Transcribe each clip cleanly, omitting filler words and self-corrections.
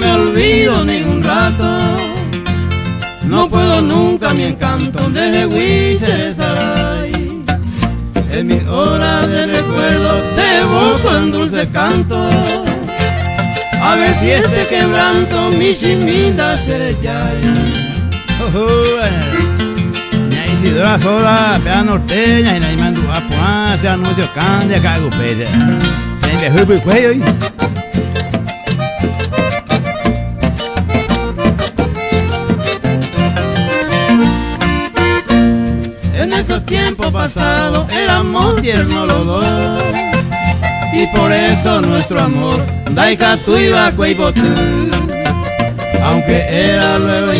me olvido ni un rato, no puedo nunca mi encanto de Huizaray. En mis horas de recuerdo te evoco en dulce canto, a ver si este quebranto mi chimita se llay. Isidora Sola, pea norteña, y la imandu apuá, se anuncio cande, cago pese. Se me hubo el cuello. En esos tiempos pasados éramos tiernos los dos, y por eso nuestro amor daika tu iba cueibotú. Aunque era luego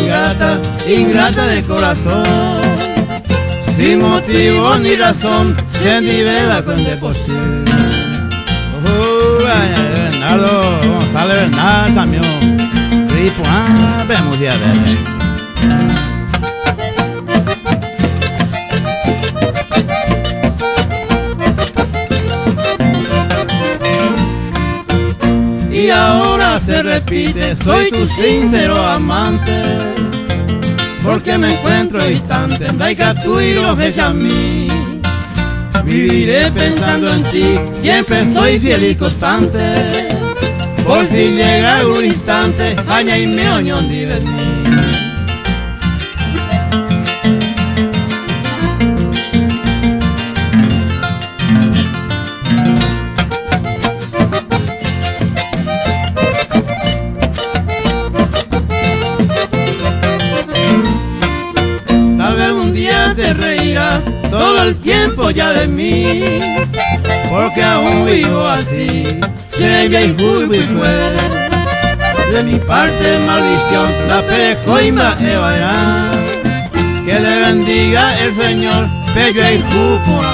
ingrata de corazón, sin motivo ni razón, Shendi beba con deposición. Bernardo, González Bernal, Samio, Ripo, vemos ya ver. Y ahora se repite, soy tu sincero amante, porque me encuentro distante, daika tu y lo ves a mí. Viviré pensando en ti, siempre soy fiel y constante, por si llega un instante, aña y me oñón de mí. Te reirás todo el tiempo ya de mí, porque aún vivo así, se ve y pues. De mi parte maldición, la pecoima evairá, que le bendiga el Señor, bello y por